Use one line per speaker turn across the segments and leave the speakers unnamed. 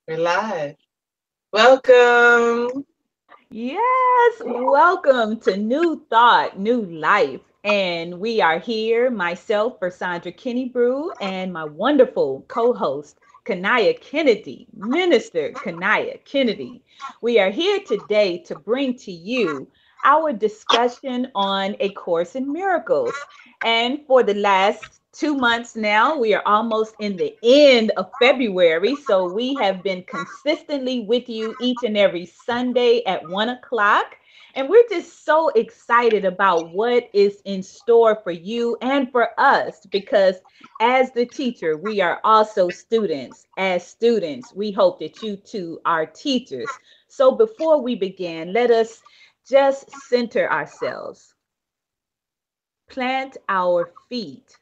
We're live. Welcome.
Yes, welcome to New Thought, New Life. And we are here, myself, Sandra Kennebrew, and my wonderful co-host, Kanaya Kennedy, Minister Kanaya Kennedy. We are here today to bring to you our discussion on A Course in Miracles. And for the last 2 months now, we are almost in the end of February. So we have been consistently with you each and every Sunday at 1 o'clock. And we're just so excited about what is in store for you and for us because as the teacher, we are also students. As students, we hope that you too are teachers. So before we begin, let us just center ourselves, plant our feet,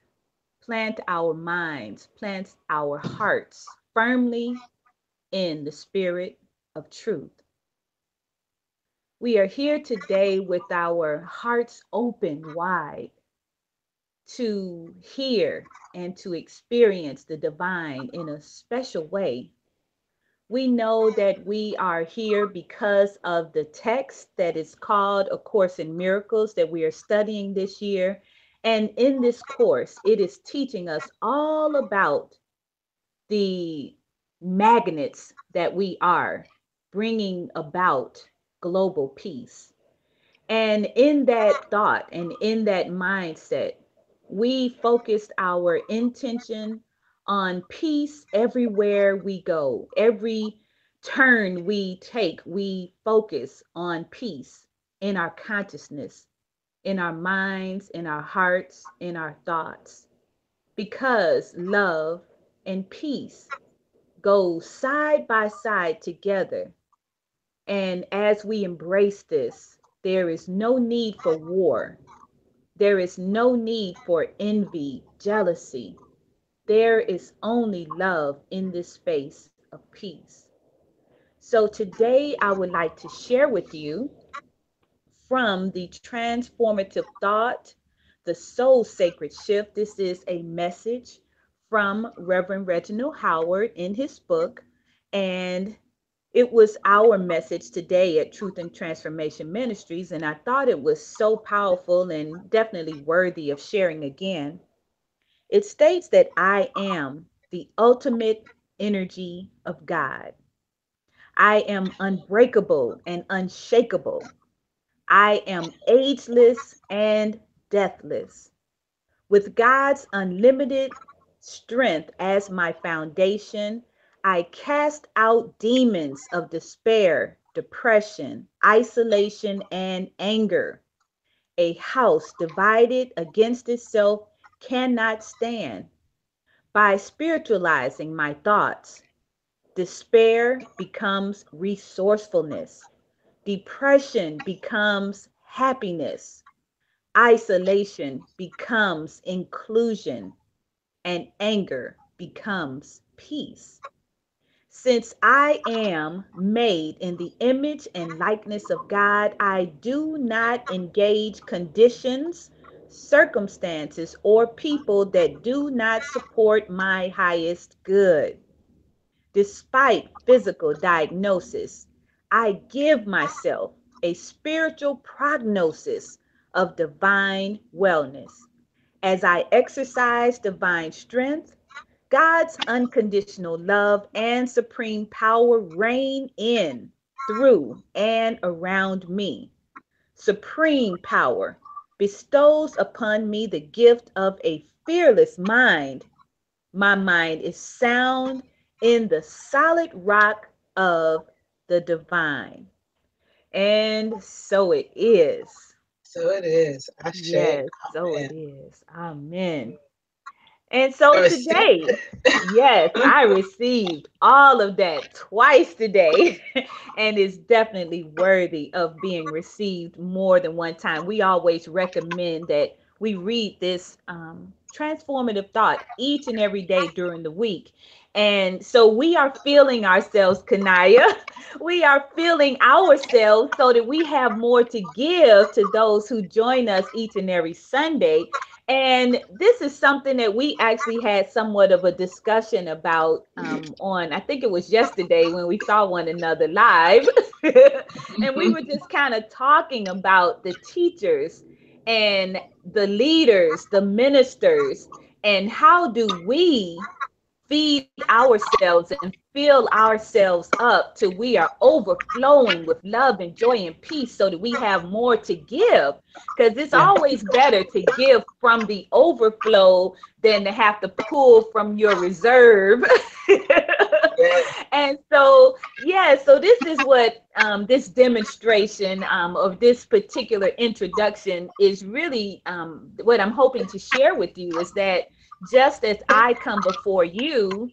plant our minds, plant our hearts firmly in the spirit of truth. We are here today with our hearts open wide to hear and to experience the divine in a special way. We know that we are here because of the text that is called A Course in Miracles that we are studying this year. And in this course, it is teaching us all about the magnets that we are bringing about global peace. And in that thought and in that mindset, we focused our intention on peace everywhere we go. Every turn we take, we focus on peace in our consciousness, in our minds, in our hearts, in our thoughts. Because love and peace go side by side together. And as we embrace this, there is no need for war. There is no need for envy, jealousy. There is only love in this space of peace. So today I would like to share with you from the transformative thought, the soul sacred shift. This is a message from Reverend Reginald Howard in his book. And it was our message today at Truth and Transformation Ministries, and I thought it was so powerful and definitely worthy of sharing again. It states that I am the ultimate energy of God. I am unbreakable and unshakable. I am ageless and deathless. With God's unlimited strength as my foundation, I cast out demons of despair, depression, isolation, and anger. A house divided against itself cannot stand. By spiritualizing my thoughts, despair becomes resourcefulness, depression becomes happiness, isolation becomes inclusion, and anger becomes peace. Since I am made in the image and likeness of God, I do not engage conditions, circumstances, or people that do not support my highest good. Despite physical diagnosis, I give myself a spiritual prognosis of divine wellness. As I exercise divine strength, God's unconditional love and supreme power reign in, through, and around me. Supreme power bestows upon me the gift of a fearless mind. My mind is sound in the solid rock of the divine. And so it is.
So it is. Ashe.
Yes, so it
Amen.
is. Amen. And so
I received
today, yes,
it.
I received all of that twice today, and it's definitely worthy of being received more than one time. We always recommend that we read this transformative thought each and every day during the week. And so we are feeling ourselves, Kanaya. We are feeling ourselves so that we have more to give to those who join us each and every Sunday. And this is something that we actually had somewhat of a discussion about on, I think it was yesterday when we saw one another live. And we were just kind of talking about the teachers and the leaders, the ministers, and how do we feed ourselves and fill ourselves up till we are overflowing with love and joy and peace so that we have more to give. Because it's
Yeah.
always better to give from the overflow than to have to pull from your reserve.
Yeah.
And so, yeah, so this is what this demonstration of this particular introduction is really what I'm hoping to share with you is that just as I come before you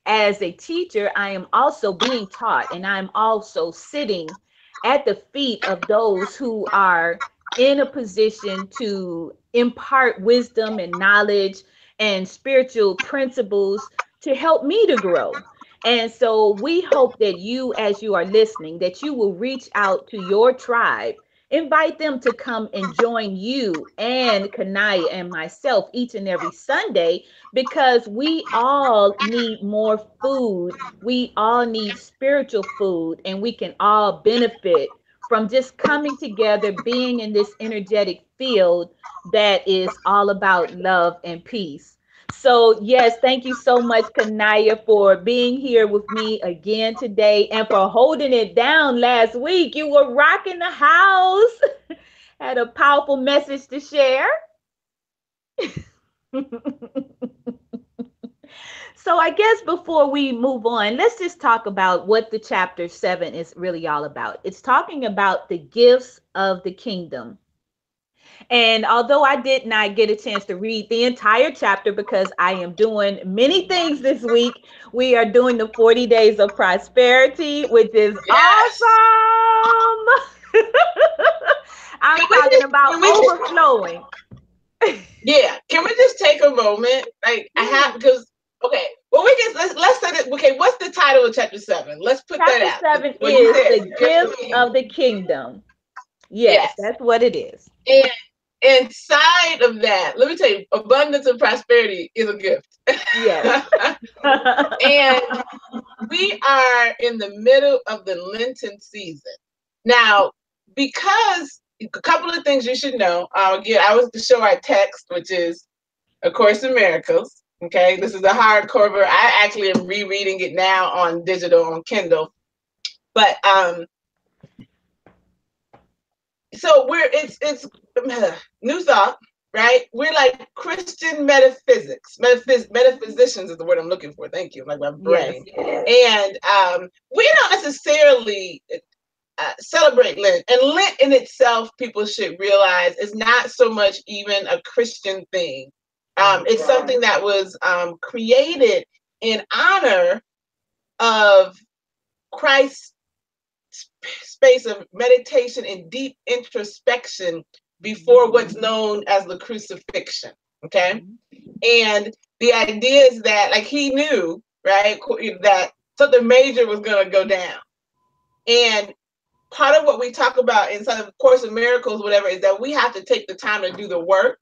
as a teacher, I am also being taught, and I'm also sitting at the feet of those who are in a position to impart wisdom and knowledge and spiritual principles to help me to grow. And so we hope that you, as you are listening, that you will reach out to your tribe, invite them to come and join you and Kanaya and myself each and every Sunday, because we all need more food. We all need spiritual food, and we can all benefit from just coming together, being in this energetic field that is all about love and peace. So, yes, thank you so much, Kanaya, for being here with me again today and for holding it down last week. You were rocking the house, had a powerful message to share. So I guess before we move on, let's just talk about what the chapter 7 is really all about. It's talking about the gifts of the kingdom. And although I did not get a chance to read the entire chapter because I am doing many things this week, we are doing the 40 days of prosperity, which is
Yes.
awesome. I'm
Can we
talking
just,
about
can we just,
overflowing.
yeah, can we just take a moment? Like I have
Yeah.
because okay, well we can let's say that okay, what's the title of chapter 7? Let's put that
Chapter
out.
7
What you
is
said,
the
gifts of
gifts
the kingdom.
of the kingdom. Yes,
Yes.
that's what it is.
And inside of that, let me tell you, abundance and prosperity is a gift.
Yes.
And we are in the middle of the Lenten season. Now, because a couple of things you should know. Again, I was to show our text, which is A Course in Miracles. Okay, this is a hardcover. I actually am rereading it now on digital on Kindle. But so it's new thought, right? We're like Christian metaphysics. Metaphysicians is the word I'm looking for. Thank you, like my
Yes.
brain. And we don't necessarily celebrate Lent. And Lent in itself, people should realize, is not so much even a Christian thing. It's something that was created in honor of Christ's space of meditation and deep introspection before what's known as the crucifixion. Okay.
Mhm.
And the idea is that, like, he knew, right, that something major was going to go down. And part of what we talk about inside of Course of Miracles, whatever, is that we have to take the time to do the work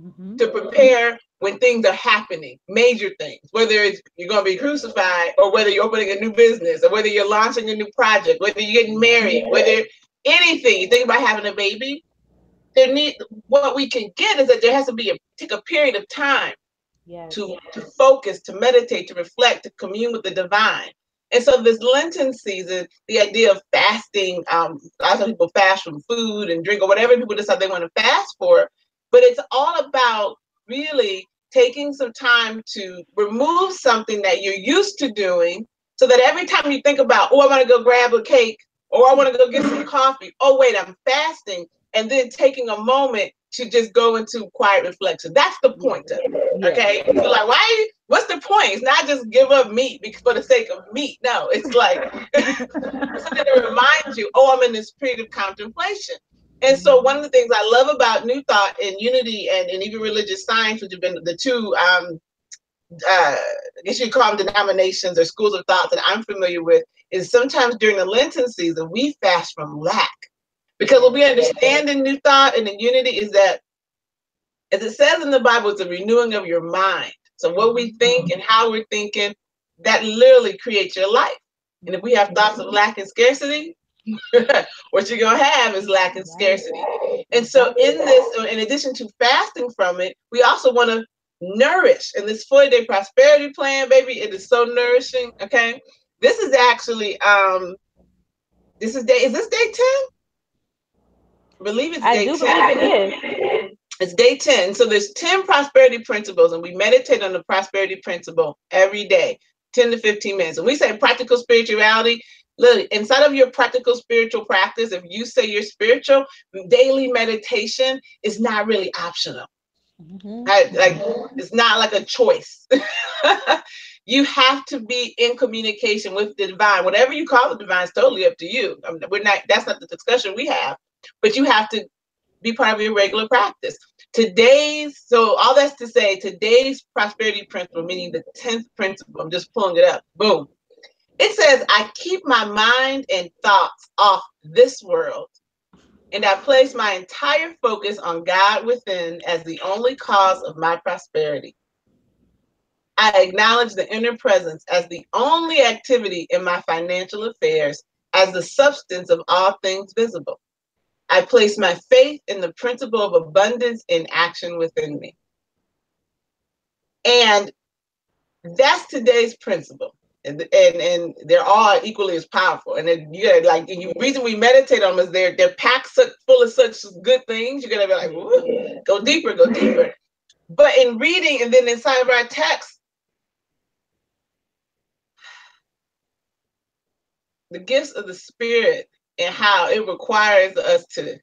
Mhm.
to prepare when things are happening, major things, whether it's you're going to be crucified or whether you're opening a new business or whether you're launching a new project, whether you're getting married, whether anything, you think about having a baby, what we can get is that there has to be take a period of time
Yes.
to focus, to meditate, to reflect, to commune with the divine. And so this Lenten season, the idea of fasting, lots of people fast from food and drink or whatever people decide they want to fast for, but it's all about really taking some time to remove something that you're used to doing so that every time you think about, oh, I want to go grab a cake or I want to go get some coffee, oh, wait, I'm fasting. And then taking a moment to just go into quiet reflection. That's the
Yes.
point of it.
Yes.
Okay. So like, what's the point? It's not just give up meat for the sake of meat. No, it's like something to remind you, oh, I'm in this period of contemplation. And so one of the things I love about New Thought and Unity and even religious science, which have been the two I guess you call them denominations or schools of thought that I'm familiar with, is sometimes during the Lenten season, we fast from lack. Because what
Yes.
we understand in New Thought and in Unity is that As it says in the Bible, it's a renewing of your mind. So what we think and how we're thinking, that literally creates your life. And if we have thoughts of lack and scarcity, what you're going to have is lack and scarcity. And so in this, in addition to fasting from it, we also want to nourish. And this 40-day prosperity plan, baby, it is so nourishing. Okay. This is actually, is this day 10? I believe it's day 10.
I do believe it is.
It's day 10. So there's 10 prosperity principles, and we meditate on the prosperity principle every day, 10 to 15 minutes. And we say practical spirituality. Look, inside of your practical spiritual practice, if you say you're spiritual, daily meditation is not really optional. It's not like a choice. You have to be in communication with the divine. Whatever you call the divine is totally up to you. I mean, that's not the discussion we have, but you have to be part of your regular practice. So all that's to say, today's prosperity principle, meaning the 10th principle, I'm just pulling it up. Boom. It says, I keep my mind and thoughts off this world, and I place my entire focus on God within as the only cause of my prosperity. I acknowledge the inner presence as the only activity in my financial affairs, as the substance of all things visible. I place my faith in the principle of abundance in action within me. And that's today's principle. And they're all equally as powerful. And then the reason we meditate on them is they're packed full of such good things. You're gonna be like, ooh, go deeper, go deeper. But in reading, and then inside of our text, the gifts of the Spirit and how it requires us to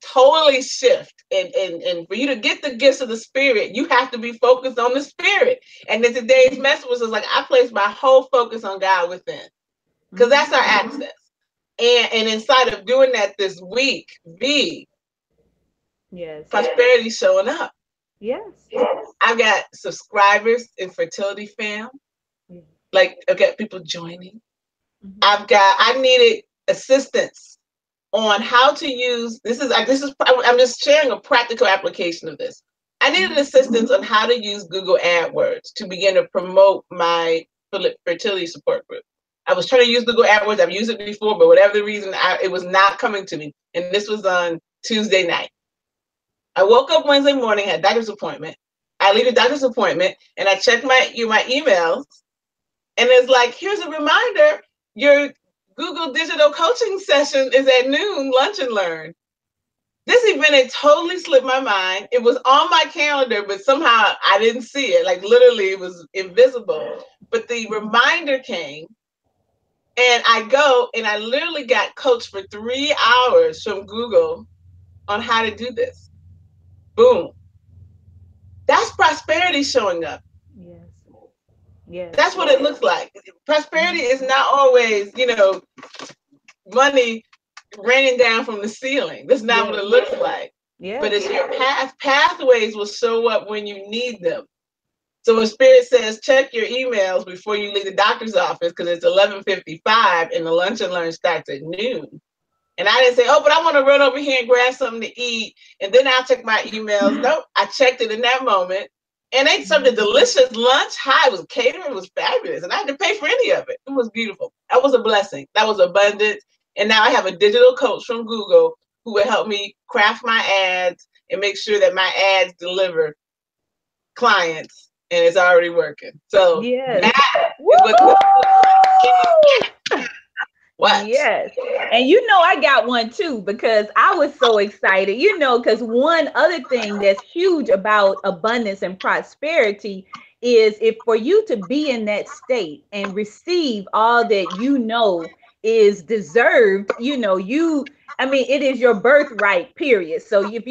totally shift. And for you to get the gifts of the Spirit, you have to be focused on the Spirit. And then today's message was like, I place my whole focus on God within, because that's our access. And inside of doing that this week, prosperity showing up.
Yes.
I've got subscribers in Fertility Fam. Like, I've got people joining. I needed assistance on how to use, I'm just sharing a practical application of this. I needed assistance on how to use Google AdWords to begin to promote my fertility support group. I was trying to use Google AdWords. I've used it before, but whatever the reason, it was not coming to me. And this was on Tuesday night. I woke up Wednesday morning, had a doctor's appointment. I leave a doctor's appointment, and I check my emails, and it's like, here's a reminder, your Google digital coaching session is at noon, lunch and learn. This event had totally slipped my mind. It was on my calendar, but somehow I didn't see it. Like, literally, it was invisible. But the reminder came, and I go, and I literally got coached for 3 hours from Google on how to do this. Boom. That's prosperity showing up.
Yes. Yes.
That's what it looks like. Prosperity is not always, money raining down from the ceiling. That's not what it looks like. Yeah. But it's your pathways will show up when you need them. So when Spirit says, check your emails before you leave the doctor's office, because it's 11:55 and the lunch and learn starts at noon. And I didn't say, oh, but I want to run over here and grab something to eat, and then I'll check my emails. Nope, I checked it in that moment. And they served a delicious lunch. It was catered. It was fabulous. And I didn't pay for any of it. It was beautiful. That was a blessing. That was abundance. And now I have a digital coach from Google who will help me craft my ads and make sure that my ads deliver clients. And it's already working. So that is what?
Yes. And I got one too, because I was so excited, because one other thing that's huge about abundance and prosperity is if for you to be in that state and receive all that is deserved, it is your birthright, period. So if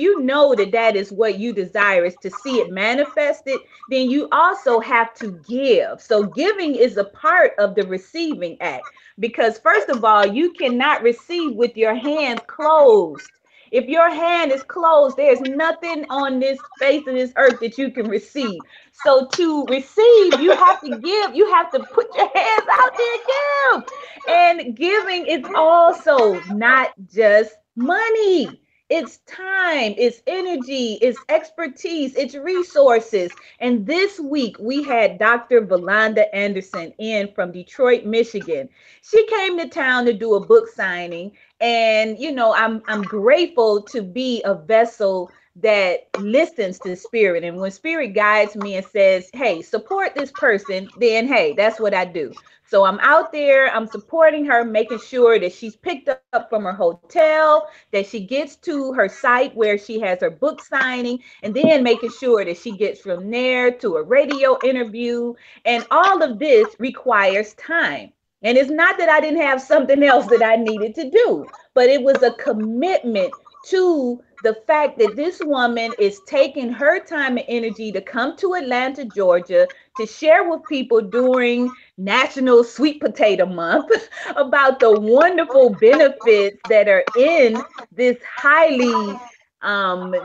that is what you desire, is to see it manifested, then you also have to give. So giving is a part of the receiving act, because first of all, you cannot receive with your hands closed. If your hand is closed, there's nothing on this face of this earth that you can receive. So to receive, you have to give. You have to put your hands out there and give. And giving is also not just money. It's time, it's energy, it's expertise, it's resources. And this week we had Dr. Valanda Anderson in from Detroit, Michigan. She came to town to do a book signing. And I'm grateful to be a vessel that listens to spirit. And when spirit guides me and says, hey, support this person, then hey, that's what I do. So I'm out there, I'm supporting her, making sure that she's picked up from her hotel, that she gets to her site where she has her book signing, and then making sure that she gets from there to a radio interview. And all of this requires time. And it's not that I didn't have something else that I needed to do, but it was a commitment to the fact that this woman is taking her time and energy to come to Atlanta, Georgia, to share with people during National Sweet Potato Month about the wonderful benefits that are in this highly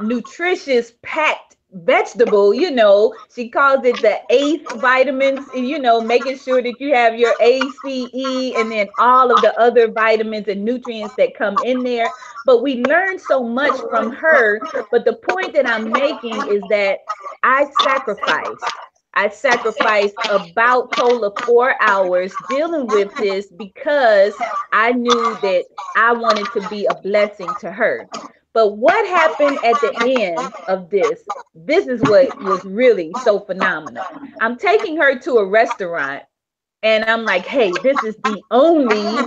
nutritious packed vegetable. She calls it the eighth vitamins, making sure that you have your ACE and then all of the other vitamins and nutrients that come in there. But we learned so much from her. But the point that I'm making is that I sacrificed. I sacrificed about total of 4 hours dealing with this because I knew that I wanted to be a blessing to her. But what happened at the end of this? This is what was really so phenomenal. I'm taking her to a restaurant and I'm like, hey, this is the only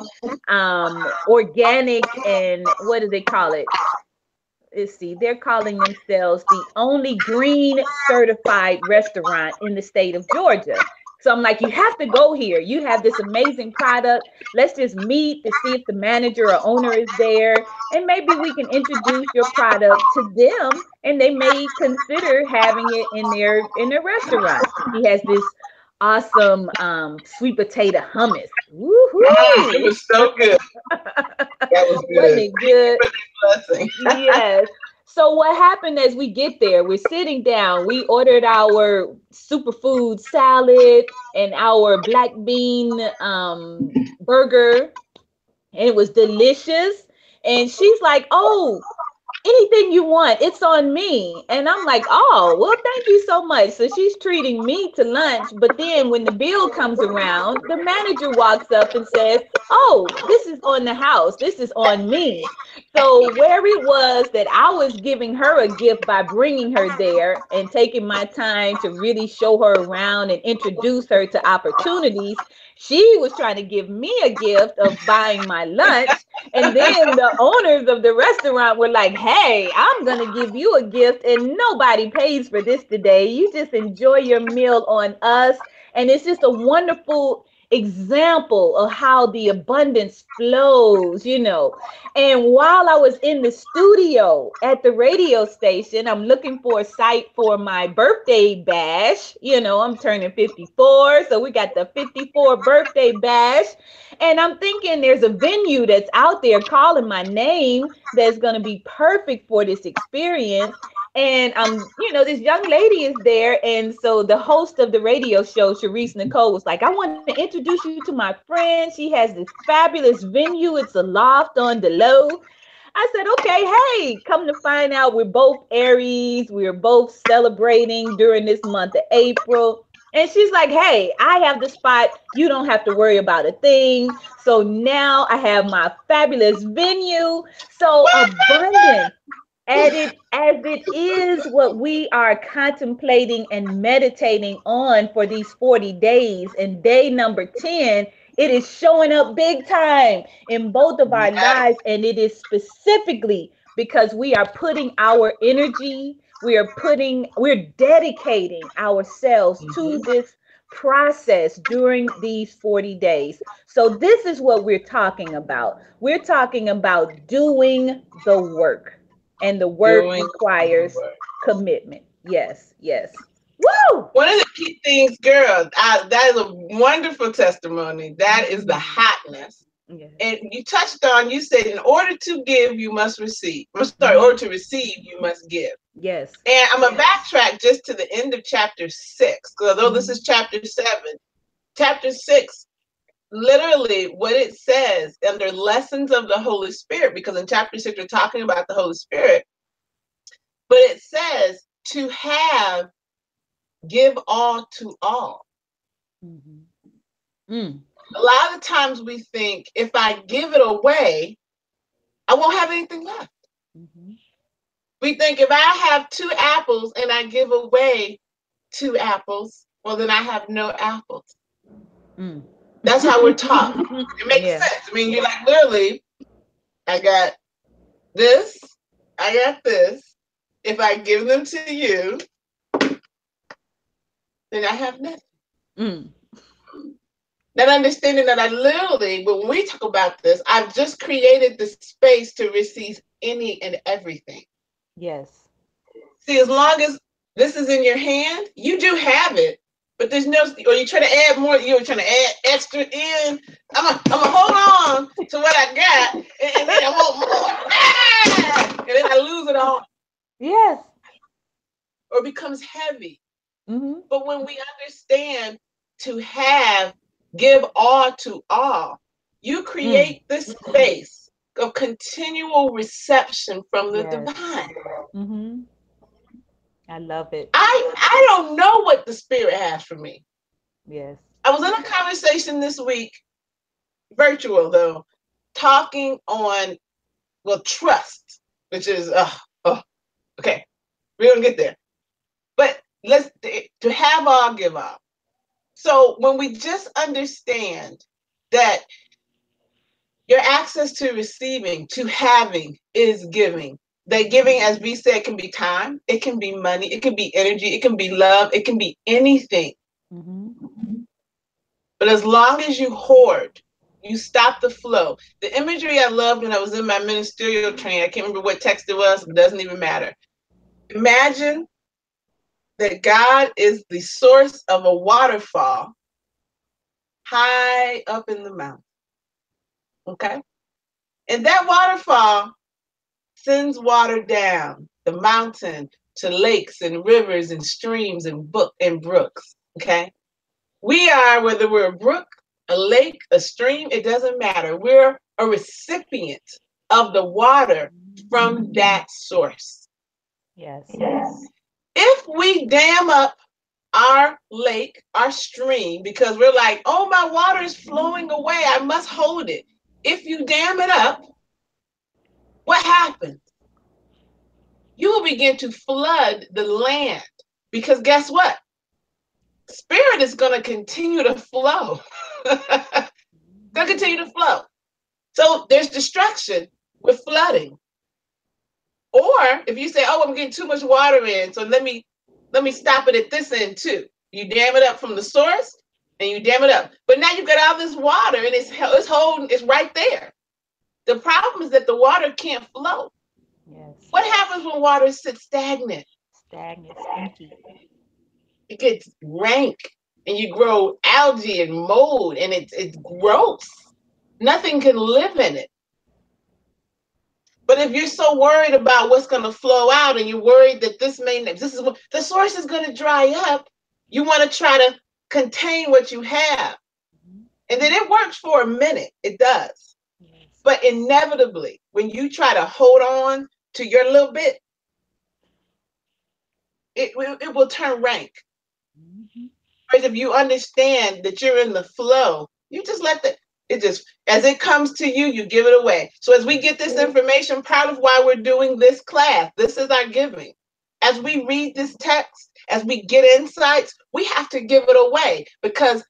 organic, and what do they call it? Let's see, they're calling themselves the only green certified restaurant in the state of Georgia. So I'm like, you have to go here. You have this amazing product. Let's just meet to see if the manager or owner is there. And maybe we can introduce your product to them and they may consider having it in their restaurant. She has this awesome sweet potato hummus.
It
Woohoo!
was so good. That was
Wasn't
good.
it good?
Blessing.
Yes. So what happened as we get there? We're sitting down. We ordered our superfood salad and our black bean burger, and it was delicious. And she's like, "Oh, anything you want, it's on me." And I'm like, oh, well, thank you so much. So she's treating me to lunch. But then when the bill comes around, the manager walks up and says, oh, this is on the house. This is on me. So where it was that I was giving her a gift by bringing her there and taking my time to really show her around and introduce her to opportunities, she was trying to give me a gift of buying my lunch. And then the owners of the restaurant were like, hey, I'm going to give you a gift and nobody pays for this today. You just enjoy your meal on us. And it's just a wonderful example of how the abundance flows. And while I was in the studio at the radio station, I'm looking for a site for my birthday bash. I'm turning 54. So we got the 54 birthday bash. And I'm thinking there's a venue that's out there calling my name that's going to be perfect for this experience. And this young lady is there. And so the host of the radio show, Sharice Nicole, was like, I want to introduce you to my friend. She has this fabulous venue. It's a loft on the low. I said, okay, hey, come to find out we're both Aries. We're both celebrating during this month of April. And she's like, hey, I have the spot. You don't have to worry about a thing. So now I have my fabulous venue. So abundance, as it is what we are contemplating and meditating on for these 40 days. And day number 10, it is showing up big time in both of our lives. And it is specifically because we are putting our energy, we're dedicating ourselves to this process during these 40 days. So this is what we're talking about. We're talking about doing the work. And the work requires commitment. Yes, yes. Woo!
One of the key things, girl, that is a wonderful testimony. That is the hotness. Yes. And you touched on, you said, in order to give, you must receive. In order to receive, you must give.
Yes.
And I'm going to backtrack just to the end of chapter 6, because although this is chapter 7, chapter 6 literally what it says under lessons of the Holy Spirit, because in chapter 6 we're talking about the Holy Spirit, but it says to have, give all to all.
Mm-hmm. Mm.
A lot of times we think if I give it away, I won't have anything left.
Mm-hmm.
We think if I have 2 apples and I give away 2 apples, well, then I have no apples.
Mm.
That's how we're taught. It makes
Yeah.
sense. I mean, you're like, literally, I got this, I got this. If I give them to you, then I have nothing.
Mm.
That understanding that I literally, when we talk about this, I've just created the space to receive any and everything.
Yes.
See, as long as this is in your hand, you do have it, but there's no, or you try to add more, you're trying to add extra in. I'm gonna hold on to what I got, and then I want more. Ah! And then I lose it all,
Yes.
or it becomes heavy.
Mm-hmm.
But when we understand to have, give all to all, you
Mm.
create this space of continual reception from the
Yes.
divine.
Mm-hmm. I love it.
I don't know what the Spirit has for me.
Yes.
I was in a conversation this week, virtual though, talking on, well, trust, which is, okay, we're gonna get there. But let's, to have all, give all. So when we just understand that your access to receiving, to having is giving. That giving, as we said, can be time, it can be money, it can be energy, it can be love, it can be anything.
Mm-hmm.
But as long as you hoard, you stop the flow. The imagery I loved when I was in my ministerial training, I can't remember what text it was, it doesn't even matter. Imagine that God is the source of a waterfall high up in the mountain. Okay? And that waterfall sends water down the mountain to lakes and rivers and streams and brooks. Okay? We are, whether we're a brook, a lake, a stream, it doesn't matter. We're a recipient of the water from that source.
Yes.
If we dam up our lake, our stream, because we're like, oh, my water is flowing away, I must hold it. If you dam it up, what happens? You will begin to flood the land, because guess what? Spirit is going to continue to flow. Going to continue to flow. So there's destruction with flooding. Or if you say, oh, I'm getting too much water in, so let me stop it at this end too. You dam it up from the source and you dam it up. But now you've got all this water and it's right there. The problem is that the water can't flow.
Yes.
What happens when water sits stagnant?
Stagnant, stinky.
It gets rank and you grow algae and mold and it's gross. Nothing can live in it. But if you're so worried about what's going to flow out and you're worried that this is what the source is going to dry up, you want to try to contain what you have. And then it works for a minute. It does.
Yes.
But inevitably, when you try to hold on to your little bit, it will turn rank.
Mm-hmm.
Whereas if you understand that you're in the flow, you just it just, as it comes to you, you give it away. So as we get this information, part of why we're doing this class, this is our giving. As we read this text, as we get insights, we have to give it away, because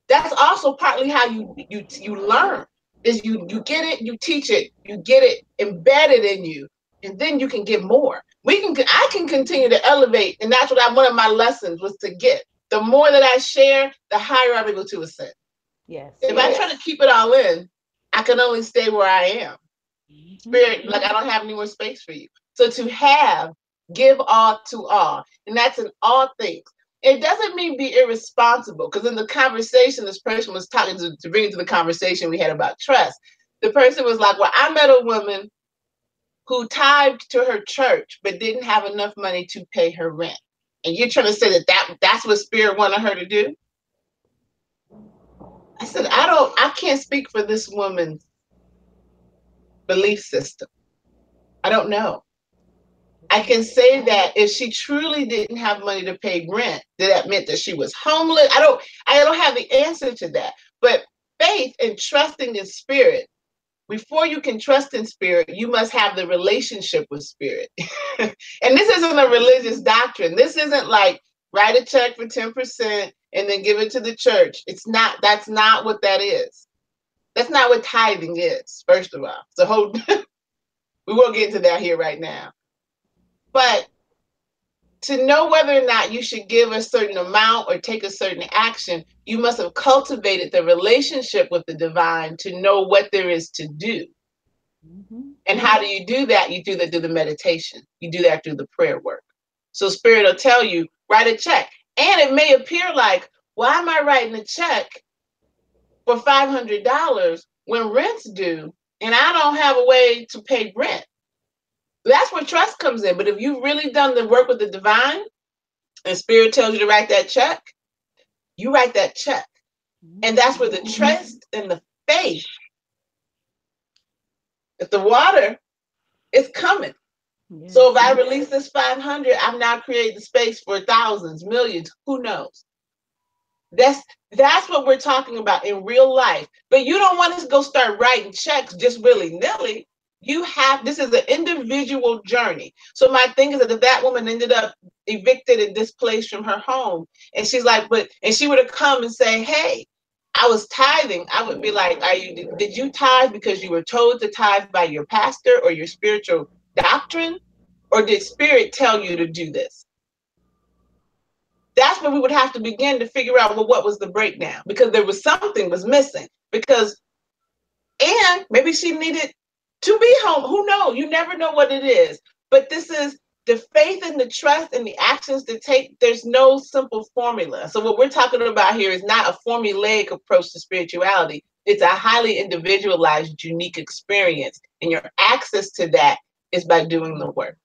that's also partly how you learn. Is you get it, you teach it, you get it embedded in you, and then you can get more. I can continue to elevate, and that's what one of my lessons was to get. The more that I share, the higher I'm able to ascend.
Yes.
If I try to keep it all in, I can only stay where I am.
Mm-hmm.
Spirit, like I don't have any more space for you. So to have, give all to all, and that's in all things. It doesn't mean be irresponsible, because in the conversation, this person was talking to bring it to the conversation we had about trust. The person was like, well, I met a woman who tithed to her church, but didn't have enough money to pay her rent. And you're trying to say that's what Spirit wanted her to do? I said, I I can't speak for this woman's belief system. I don't know. I can say that if she truly didn't have money to pay rent, that meant that she was homeless. I don't have the answer to that. But faith and trusting in spirit, before you can trust in spirit, you must have the relationship with spirit. And this isn't a religious doctrine. This isn't like write a check for 10% and then give it to the church. That's not what that is. That's not what tithing is, first of all. So we won't get into that here right now. But to know whether or not you should give a certain amount or take a certain action, you must have cultivated the relationship with the divine to know what there is to do. Mm-hmm. And how do you do that? You do that through the meditation. You do that through the prayer work. So spirit will tell you, write a check. And it may appear like, why am I writing a check for $500 when rent's due and I don't have a way to pay rent? That's where trust comes in. But if you've really done the work with the divine and spirit tells you to write that check, you write that check. And that's where the trust and the faith, if the water is coming. Yes. So if I release this 500, I've now created the space for thousands, millions, who knows? That's what we're talking about in real life. But you don't want to go start writing checks just willy-nilly. This is an individual journey. So my thing is that if that woman ended up evicted and displaced from her home, and she's like, and she would have come and say, hey, I was tithing, I would be like, did you tithe because you were told to tithe by your pastor or your spiritual doctrine? Or did spirit tell you to do this? That's where we would have to begin to figure out, well, what was the breakdown? Because there was something was missing. And maybe she needed to be home. Who knows? You never know what it is. But this is the faith and the trust and the actions to take. There's no simple formula. So what we're talking about here is not a formulaic approach to spirituality. It's a highly individualized, unique experience. And your access to that is by doing the work.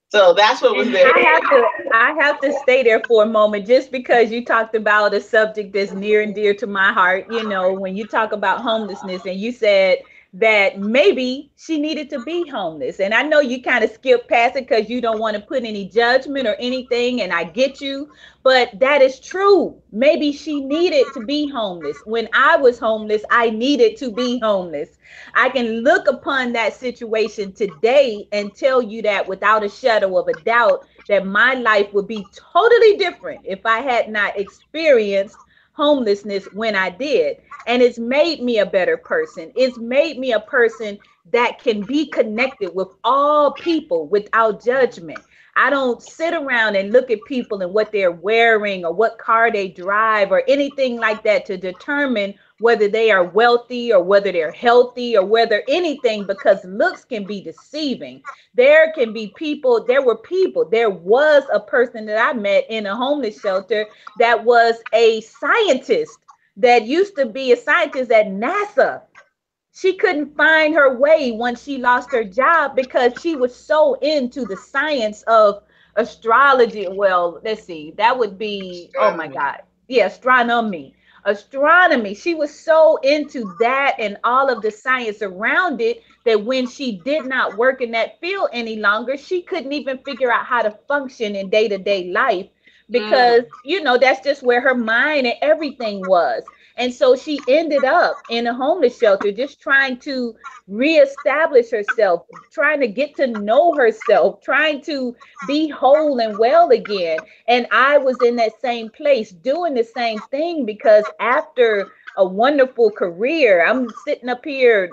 So that's what was there.
I have to stay there for a moment, just because you talked about a subject that's near and dear to my heart. You know, when you talk about homelessness and you said that maybe she needed to be homeless. And I know you kind of skip past it because you don't want to put any judgment or anything. And I get you, but that is true. Maybe she needed to be homeless. When I was homeless, I needed to be homeless. I can look upon that situation today and tell you that without a shadow of a doubt, that my life would be totally different if I had not experienced homelessness when I did. And it's made me a better person. It's made me a person that can be connected with all people without judgment. I don't sit around and look at people and what they're wearing or what car they drive or anything like that to determine whether they are wealthy or whether they're healthy or whether anything, because looks can be deceiving. There was a person that I met in a homeless shelter that was a scientist, that used to be a scientist at NASA. She couldn't find her way once she lost her job because she was so into the science of astrology. Well, let's see, that would be, oh my God. Yeah, astronomy. She was so into that and all of the science around it that when she did not work in that field any longer, she couldn't even figure out how to function in day-to-day life because, that's just where her mind and everything was. And so she ended up in a homeless shelter, just trying to reestablish herself, trying to get to know herself, trying to be whole and well again. And I was in that same place doing the same thing, because after a wonderful career, I'm sitting up here,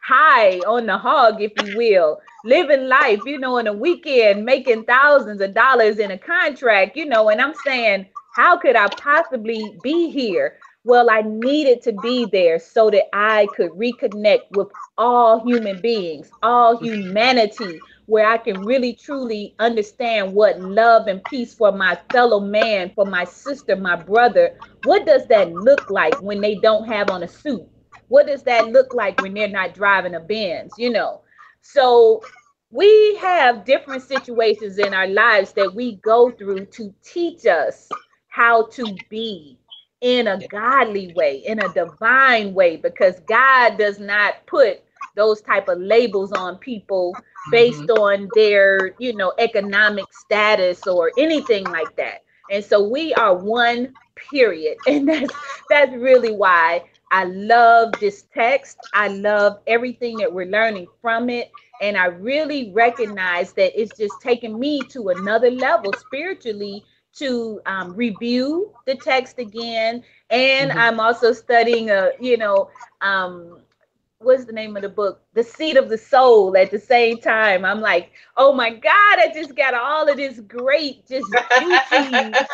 high on the hog, if you will, living life, in a weekend, making thousands of dollars in a contract, and I'm saying, how could I possibly be here? Well, I needed to be there so that I could reconnect with all human beings, all humanity, where I can really truly understand what love and peace for my fellow man, for my sister, my brother. What does that look like when they don't have on a suit? What does that look like when they're not driving a Benz? So we have different situations in our lives that we go through to teach us how to be. in a godly way, in a divine way, because God does not put those type of labels on people
Mm-hmm.
based on their, economic status or anything like that. And so we are one, period. And that's really why I love this text. I love everything that we're learning from it. And I really recognize that it's just taken me to another level spiritually to review the text again. And
Mm-hmm.
I'm also studying what's the name of the book? The Seed of the Soul at the same time. I'm like, oh my God, I just got all of this great, just juicy,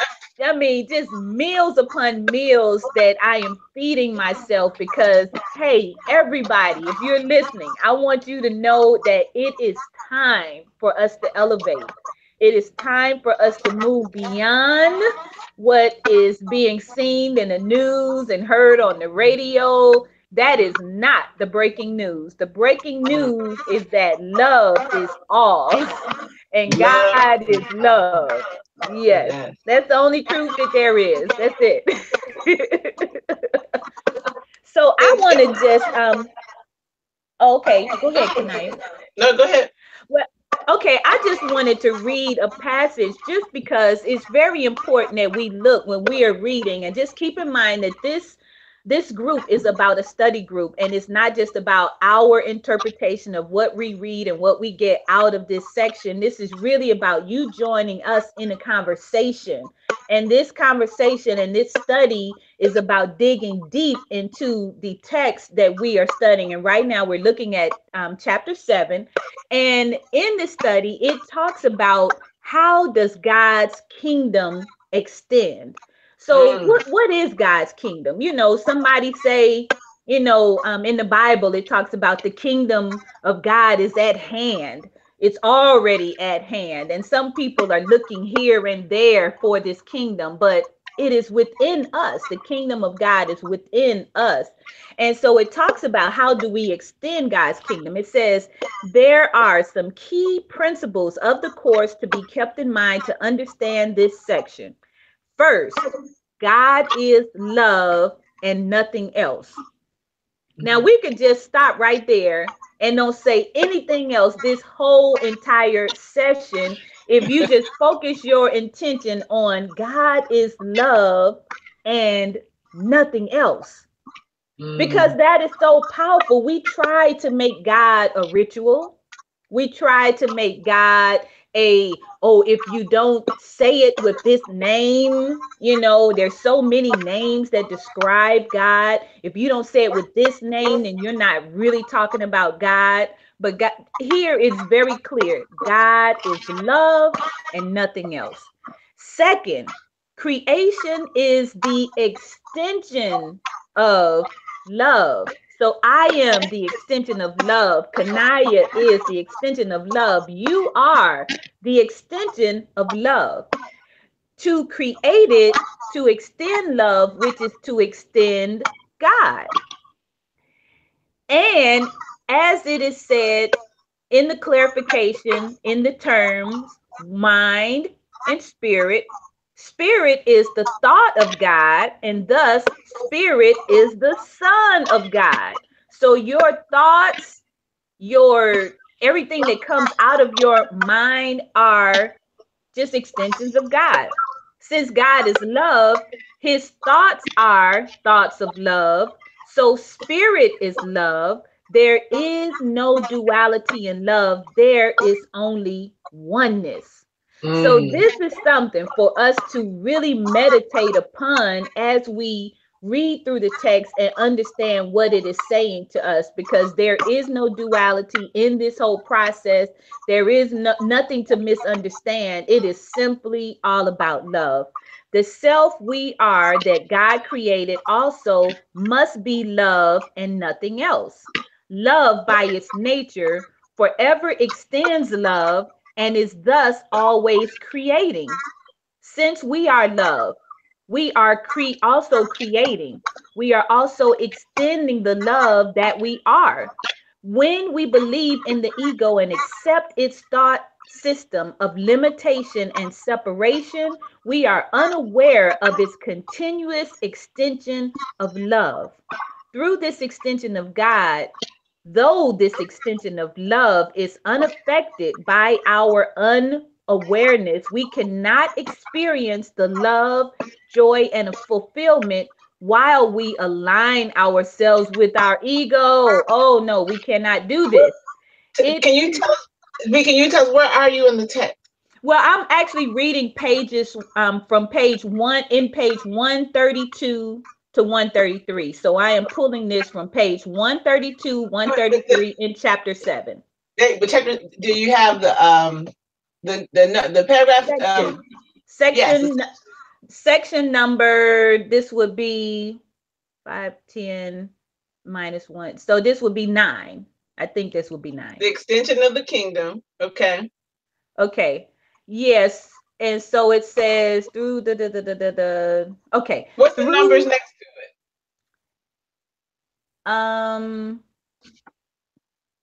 I mean, just meals upon meals that I am feeding myself because, hey, everybody, if you're listening, I want you to know that it is time for us to elevate. It is time for us to move beyond what is being seen in the news and heard on the radio. That is not the breaking news. The breaking news is that love is all and
Love.
God is love. Yes,
Yes.
that's the only truth that there is. That's it. So I want to just okay, go ahead, Kanaya.
No, go ahead.
Well, okay, I just wanted to read a passage just because it's very important that we look when we are reading, and just keep in mind that this group is about a study group, and it's not just about our interpretation of what we read and what we get out of this section. This is really about you joining us in a conversation. And this conversation and this study is about digging deep into the text that we are studying. And right now we're looking at chapter 7. And in this study, it talks about how does God's kingdom extend. So
Mm.
what is God's kingdom? Somebody say, in the Bible, it talks about the kingdom of God is at hand. It's already at hand. And some people are looking here and there for this kingdom, but it is within us. The kingdom of God is within us. And so it talks about how do we extend God's kingdom. It says there are some key principles of the course to be kept in mind to understand this section. First, God is love and nothing else. Now we could just stop right there and don't say anything else this whole entire session if you just focus your intention on God is love and nothing else.
Mm.
Because that is so powerful. We try to make God a ritual. We try to make God if you don't say it with this name, there's so many names that describe God. If you don't say it with this name, then you're not really talking about God. But God, here it's very clear. God is love and nothing else. Second, creation is the extension of love. So I am the extension of love. Kanaya is the extension of love. You are the extension of love. To create it, to extend love, which is to extend God. And as it is said in the clarification, in the terms mind and spirit, spirit is the thought of God, and thus spirit is the Son of God. So your thoughts, your everything that comes out of your mind are just extensions of God. Since God is love, his thoughts are thoughts of love. So spirit is love. There is no duality in love, there is only oneness. So,
Mm.
this is something for us to really meditate upon as we read through the text and understand what it is saying to us, because there is no duality in this whole process. There is nothing to misunderstand. It is simply all about love. The self we are that God created also must be love and nothing else. Love, by its nature, forever extends love and is thus always creating. Since we are love, we are also creating. We are also extending the love that we are. When we believe in the ego and accept its thoughts system of limitation and separation, we are unaware of its continuous extension of love. Through this extension of God, though this extension of love is unaffected by our unawareness, we cannot experience the love, joy, and fulfillment while we align ourselves with our ego. Oh no, we cannot do this.
Can you tell us, can you tell us where are you in the text?
Well, I'm actually reading pages from page 132 to 133. So I am pulling this from page 132,
But
133 in chapter 7.
but chapter, do you have the paragraph?
Section.
Yes.
Section number, this would be 5, 10 minus 1. So this would be 9. I think this would be 9.
The extension of the kingdom. Okay.
Okay. Yes. And so it says through okay.
What's the numbers next to it?
I'm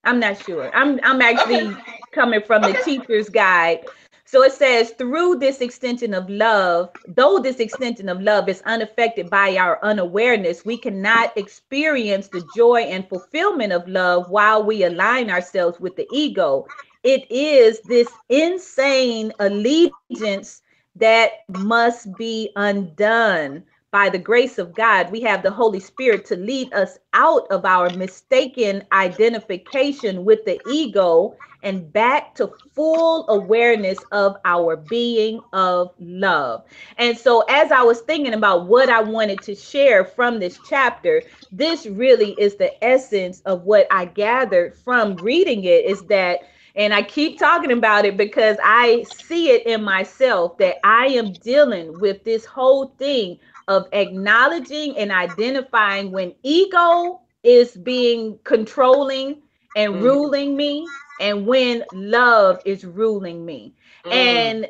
not sure. I'm actually coming from the teacher's guide. So it says, through this extension of love, though this extension of love is unaffected by our unawareness, we cannot experience the joy and fulfillment of love while we align ourselves with the ego. It is this insane allegiance that must be undone. By the grace of God, we have the Holy Spirit to lead us out of our mistaken identification with the ego and back to full awareness of our being of love. And so, as I was thinking about what I wanted to share from this chapter, this really is the essence of what I gathered from reading it, is that, and I keep talking about it because I see it in myself, that I am dealing with this whole thing of acknowledging and identifying when ego is being controlling and ruling me, and when love is ruling me. And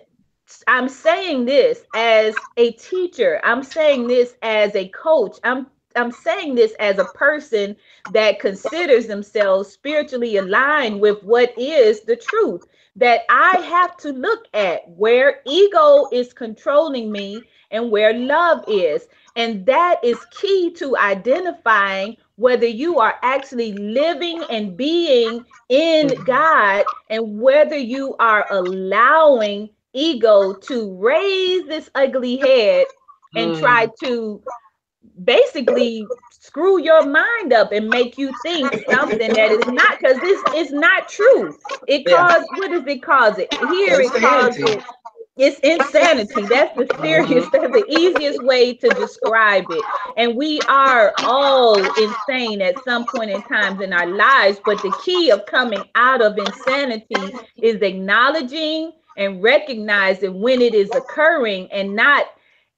I'm saying this as a teacher, I'm saying this as a coach, I'm saying this as a person that considers themselves spiritually aligned with what is the truth, that I have to look at where ego is controlling me and where love is. And that is key to identifying whether you are actually living and being in God, and whether you are allowing ego to raise this ugly head and try to basically screw your mind up and make you think something that is not, because this is not true. It calls, what does it cause it? Here it calls it, it's insanity. That's the serious, that's the easiest way to describe it. And we are all insane at some point in times in our lives. But the key of coming out of insanity is acknowledging and recognizing when it is occurring, and not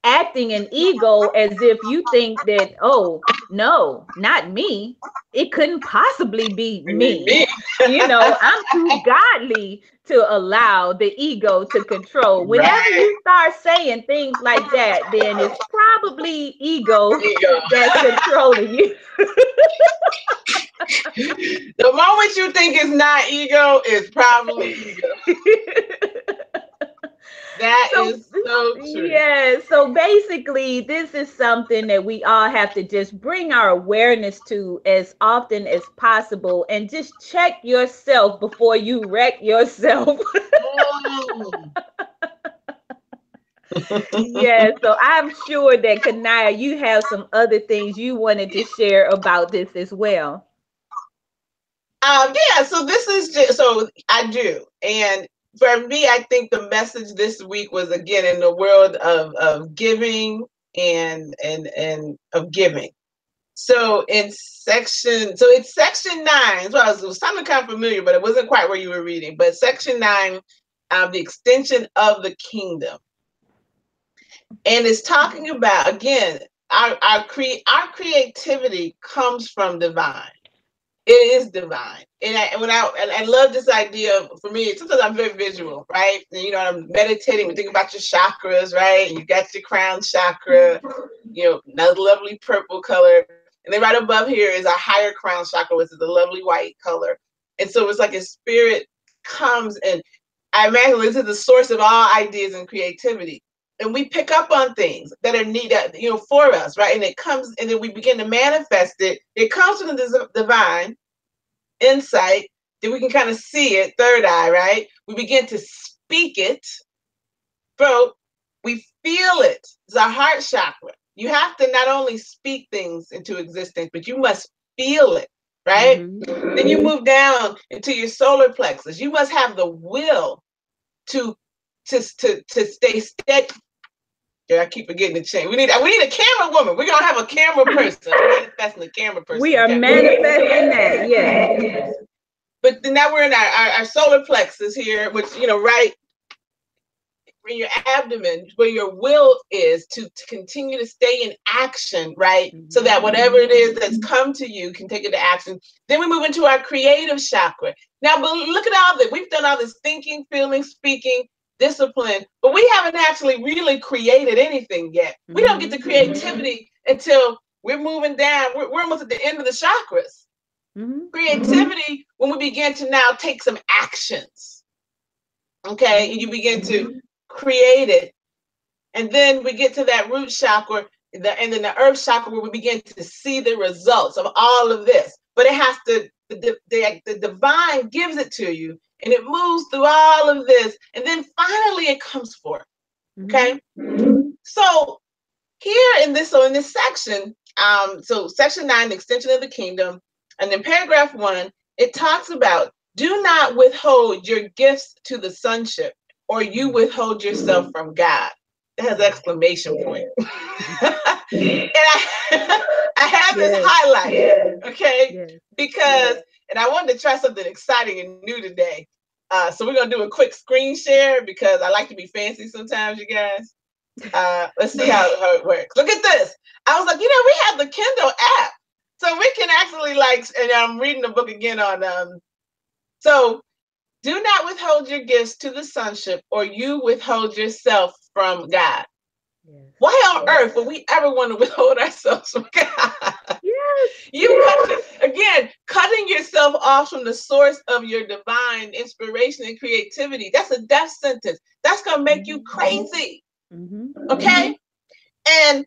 acting in ego as if you think that, oh, no, not me. It couldn't possibly be me. You know, I'm too godly to allow the ego to control. Whenever you start saying things like that, then it's probably ego that's controlling you.
The moment you think it's not ego, it's probably ego. That is so true.
Yeah. So basically, this is something that we all have to just bring our awareness to as often as possible, and just check yourself before you wreck yourself. Yeah. So I'm sure that Kanaya, you have some other things you wanted to share about this as well.
Yeah. So this is just, so I do. And for me, I think the message this week was, again, in the world of giving and of giving. So it's section 9. So it was something kind of familiar, but it wasn't quite where you were reading. But section 9, the extension of the kingdom, and it's talking about, again, our creativity comes from divine. It is divine. And I love this idea of, for me, sometimes I'm very visual, right? And, you know, I'm meditating, we think about your chakras, right? And you got your crown chakra, you know, another lovely purple color. And then right above here is our higher crown chakra, which is a lovely white color. And so it's like a spirit comes, and I imagine this is the source of all ideas and creativity. And we pick up on things that are needed, for us, right? And it comes, and then we begin to manifest it. It comes from the divine insight, then we can kind of see it, third eye, right? We begin to speak it, throat, we feel it. It's our heart chakra. You have to not only speak things into existence, but you must feel it, right? Mm-hmm. Then you move down into your solar plexus. You must have the will to stay steady. Yeah, I keep forgetting to change. We need a camera woman. We're gonna have a camera person. Manifesting a camera person.
We are manifesting that, yeah.
But then now we're in our solar plexus here, which right in your abdomen, where your will is to continue to stay in action, right? Mm-hmm. So that whatever it is that's come to you can take it to action. Then we move into our creative chakra. Now, but look at all that. We've done all this thinking, feeling, speaking, discipline, but we haven't actually really created anything yet. We don't get to creativity until we're moving down. We're almost at the end of the chakras. Mm-hmm. Creativity, when we begin to now take some actions. Okay, and you begin to create it. And then we get to that root chakra, and then the earth chakra, where we begin to see the results of all of this. But it has to, the divine gives it to you, and it moves through all of this, and then finally it comes forth. Okay. Mm-hmm. So here in this section, so section 9, the extension of the kingdom, and in paragraph 1, it talks about, do not withhold your gifts to the sonship, or you withhold yourself from God. It has an exclamation point. And I have this highlighted, okay? Because, and I wanted to try something exciting and new today. So we're going to do a quick screen share, because I like to be fancy sometimes, you guys. Let's see how it works. Look at this. I was like, we have the Kindle app. So we can actually and I'm reading the book again on, so do not withhold your gifts to the sonship, or you withhold yourself from God. Yes. Why on earth would we ever want to withhold ourselves from God? Yes. Cutting yourself off from the source of your divine inspiration and creativity. That's a death sentence. That's going to make you crazy. Mm-hmm. Okay? And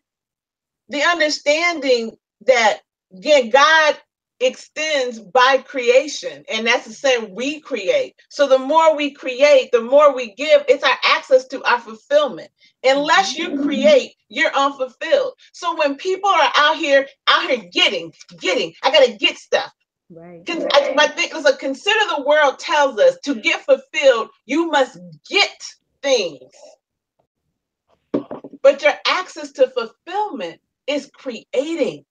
the understanding that, again, God extends by creation, and that's the same, we create. So the more we create, the more we give. It's our access to our fulfillment. Unless you create, you're unfulfilled. So when people are out here getting, I gotta get stuff. Right. My thing is, consider the world tells us to get fulfilled, you must get things. But your access to fulfillment is creating.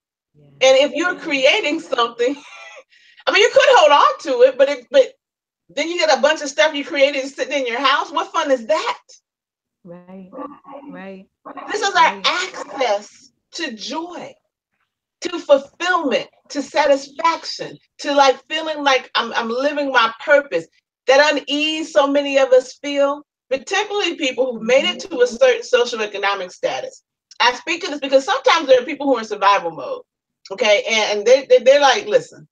And if you're creating something, you could hold on to it, but then you get a bunch of stuff you created sitting in your house. What fun is that? Right. This is our access to joy, to fulfillment, to satisfaction, to feeling like I'm living my purpose. That unease so many of us feel, particularly people who've made it to a certain socioeconomic status. I speak to this because sometimes there are people who are in survival mode. Okay, and they're like, listen,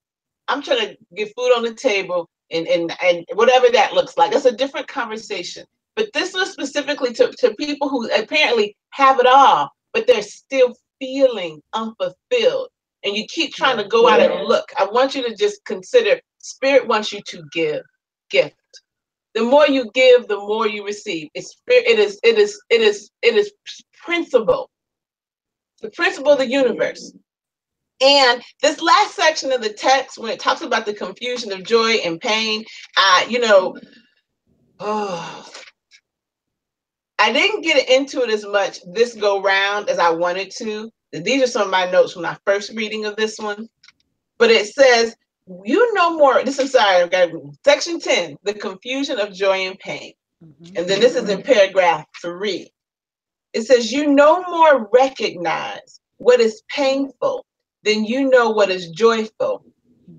I'm trying to get food on the table and whatever that looks like. That's a different conversation. But this was specifically to people who apparently have it all, but they're still feeling unfulfilled. And you keep trying to go out and look. I want you to just consider, Spirit wants you to gift. The more you give, the more you receive. It is principle. The principle of the universe. And this last section of the text, when it talks about the confusion of joy and pain, I didn't get into it as much this go round as I wanted to. These are some of my notes from my first reading of this one. But it says, more. Section 10, the confusion of joy and pain. Mm-hmm. And then this is in paragraph 3. It says, you no more recognize what is painful than you know what is joyful,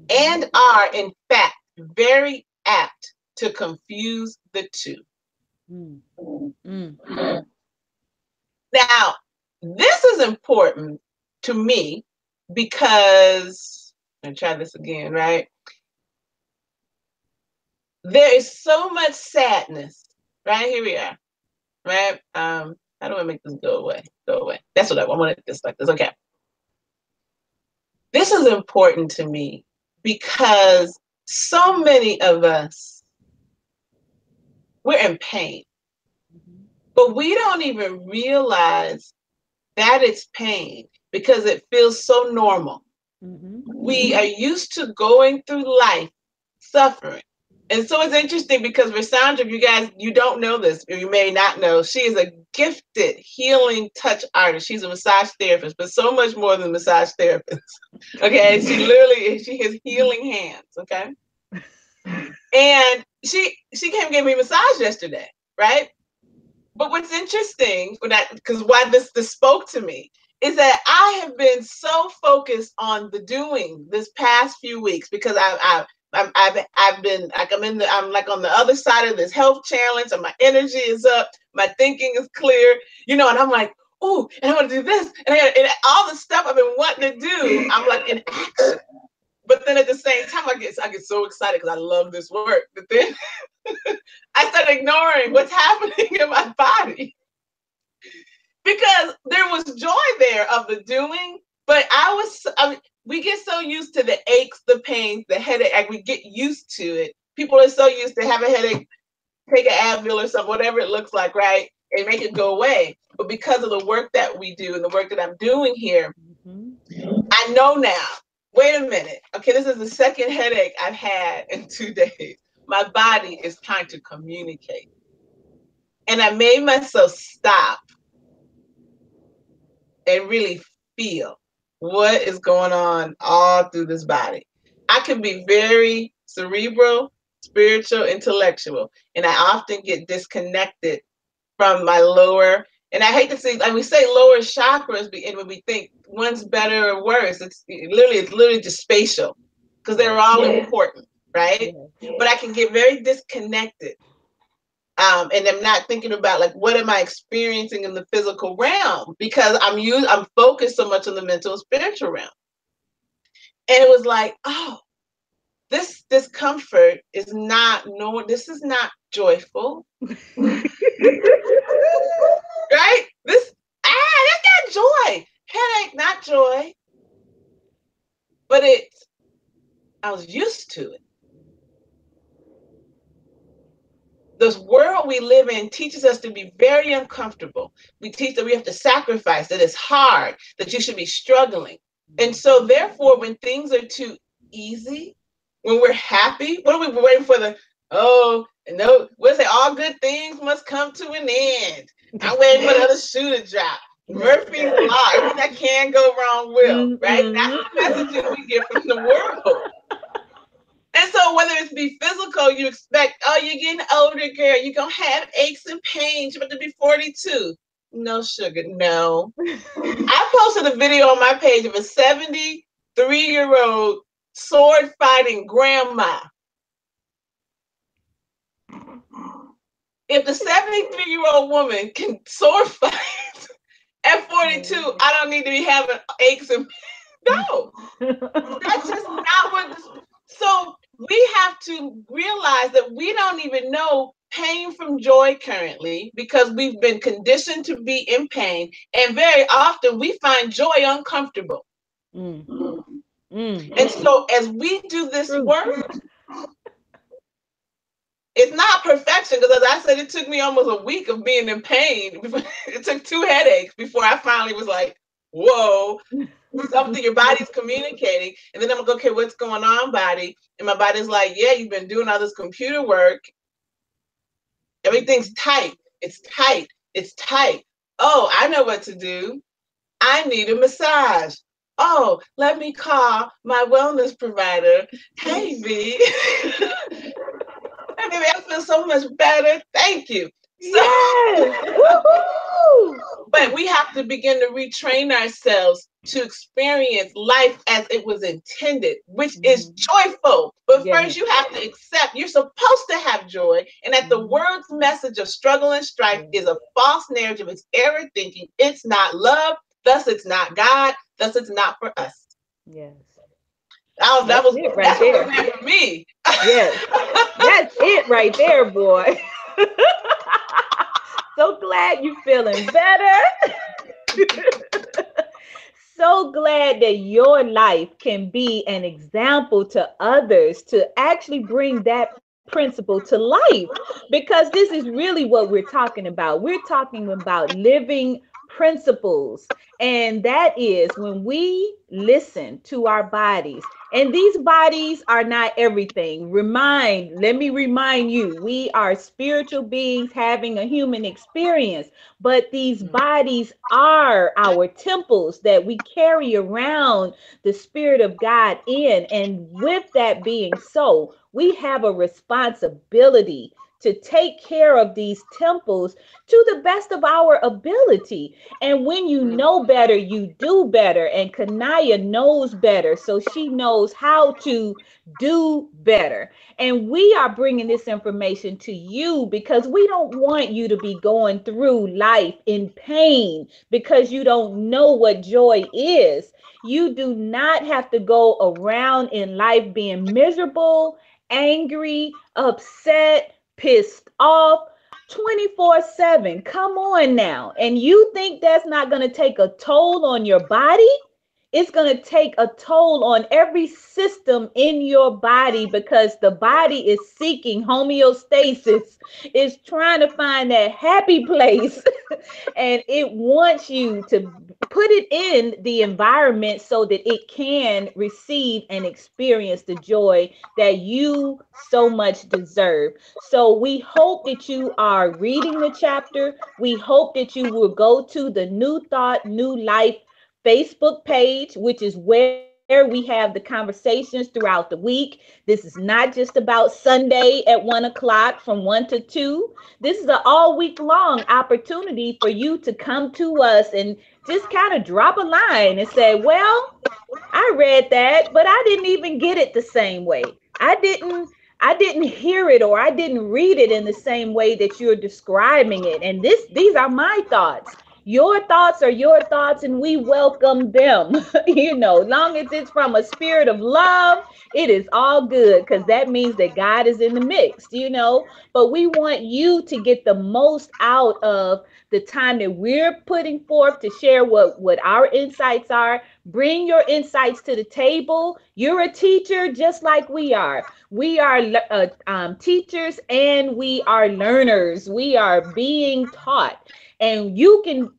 and are, in fact, very apt to confuse the two. Mm. Now, this is important to me because, I'm try this again, right? there is so much sadness. Right, here we are. Right. How do I make this go away? Go away. That's what I wanted this like this. Okay. This is important to me because so many of us, we're in pain, but we don't even realize that it's pain because it feels so normal. We are used to going through life suffering. And so it's interesting because for Sandra, if you guys, you don't know this, or you may not know, she is a gifted healing touch artist. She's a massage therapist, but so much more than massage therapist. Okay, she has healing hands. Okay, and she came and gave me a massage yesterday, right? But what's interesting, because why this spoke to me, is that I have been so focused on the doing this past few weeks because I've been like I'm like on the other side of this health challenge, and my energy is up, my thinking is clear, and I'm like, ooh, and I want to do this, and all the stuff I've been wanting to do, I'm like in action. But then at the same time, I get so excited because I love this work. But then I start ignoring what's happening in my body because there was joy there of the doing, but we get so used to the aches, the pains, the headache, like we get used to it. People are so used to have a headache, take an Advil or something, whatever it looks like, right? And make it go away. But because of the work that we do and the work that I'm doing here, I know now, wait a minute. Okay, this is the second headache I've had in 2 days. My body is trying to communicate. And I made myself stop and really feel what is going on all through this body. I can be very cerebral, spiritual, intellectual, and I often get disconnected from my lower. And I hate to say, like we say, lower chakras, and when we think one's better or worse, it's literally just spatial, because they're all important, right? But I can get very disconnected. And I'm not thinking about like what am I experiencing in the physical realm because I'm focused so much on the mental and spiritual realm. And it was like, oh, this discomfort is not this is not joyful. Right? That's not joy. Headache, not joy. But I was used to it. This world we live in teaches us to be very uncomfortable. We teach that we have to sacrifice, that it's hard, that you should be struggling. And so therefore, when things are too easy, when we're happy, what are we waiting for we'll say all good things must come to an end. I'm waiting for the other shoe to drop. Murphy's Law, everything that can go wrong will, right? That's the messages we get from the world. And so whether it's be physical, you expect, oh, you're getting older, girl. You're going to have aches and pains. You're about to be 42. No, sugar, no. I posted a video on my page of a 73-year-old sword-fighting grandma. If the 73-year-old woman can sword fight at 42, I don't need to be having aches and pains. No. That's just not what... So we have to realize that we don't even know pain from joy currently because we've been conditioned to be in pain. And very often we find joy uncomfortable. And so as we do this work, it's not perfection because as I said, it took me almost a week of being in pain. It took 2 headaches before I finally was like, whoa. Something your body's communicating, and then I'm like, okay, what's going on, body? And my body's like, yeah, you've been doing all this computer work. Everything's tight. It's tight. It's tight. Oh, I know what to do. I need a massage. Oh, let me call my wellness provider. Hey, V. Hey, baby, I feel so much better. Thank you. But we have to begin to retrain ourselves to experience life as it was intended, which is joyful. But first you have to accept you're supposed to have joy, and that the world's message of struggle and strife is a false narrative. It's error thinking. It's not love, thus it's not God, thus it's not for us.
Yes.
Oh, that was it right there for me.
Yes, that's it right there, boy. So glad you're feeling better. So glad that your life can be an example to others to actually bring that principle to life, because this is really what we're talking about. We're talking about living principles, and that is when we listen to our bodies. And these bodies are not everything. Let me remind you, we are spiritual beings having a human experience, but these bodies are our temples that we carry around the Spirit of God in. And with that being so, we have a responsibility to take care of these temples to the best of our ability. And when you know better, you do better. And Kanaya knows better, so she knows how to do better. And we are bringing this information to you because we don't want you to be going through life in pain because you don't know what joy is. You do not have to go around in life being miserable, angry, upset, pissed off 24/7. Come on now. And you think that's not going to take a toll on your body? It's going to take a toll on every system in your body because the body is seeking homeostasis, is trying to find that happy place, and it wants you to put it in the environment so that it can receive and experience the joy that you so much deserve. So we hope that you are reading the chapter. We hope that you will go to the New Thought, New Life Facebook page, which is where we have the conversations throughout the week. This is not just about Sunday at 1 o'clock from 1 to 2. This is an all week long opportunity for you to come to us and just kind of drop a line and say, well, I read that, but I didn't even get it the same way. I didn't hear it, or I didn't read it in the same way that you're describing it. And these are my thoughts. Your thoughts are your thoughts, and we welcome them. Long as it's from a spirit of love, it is all good because that means that God is in the mix. But we want you to get the most out of the time that we're putting forth to share what our insights are. Bring your insights to the table. You're a teacher just like we are. We are teachers, and we are learners. We are being taught. And you can,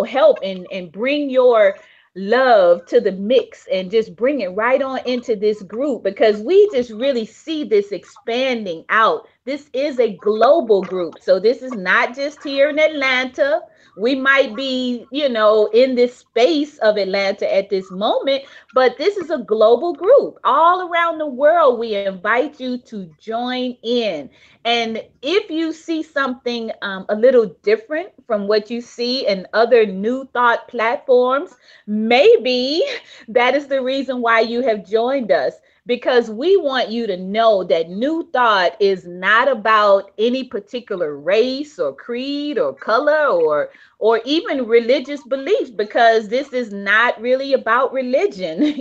help and bring your love to the mix and just bring it right on into this group, because we just really see this expanding out. This is a global group. So this is not just here in Atlanta. We might be, in this space of Atlanta at this moment, but this is a global group. All around the world, we invite you to join in. And if you see something a little different from what you see in other New Thought platforms, maybe that is the reason why you have joined us, because we want you to know that New Thought is not about any particular race or creed or color or even religious beliefs, because this is not really about religion,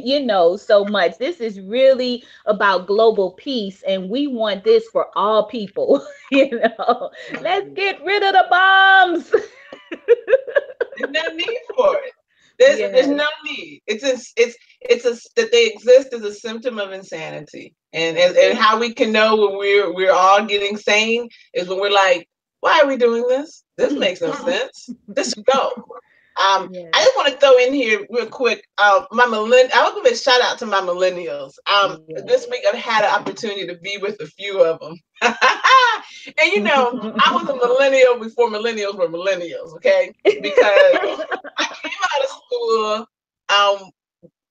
so much. This is really about global peace, and we want this for all people. Let's get rid of the bombs.
There's no need for it. There's no need. It's that they exist as a symptom of insanity, and how we can know when we're all getting sane is when we're like, why are we doing this? This makes no sense. This should go. I just want to throw in here real quick. I will give a shout out to my millennials. This week I've had an opportunity to be with a few of them, and I was a millennial before millennials were millennials. Okay, because I came out of school,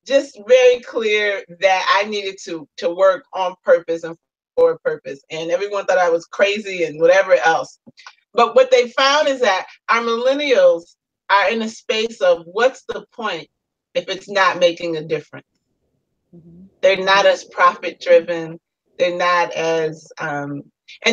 just very clear that I needed to work on purpose and for a purpose, and everyone thought I was crazy and whatever else. But what they found is that our millennials are in a space of what's the point if it's not making a difference? They're not as profit driven. They're not as, and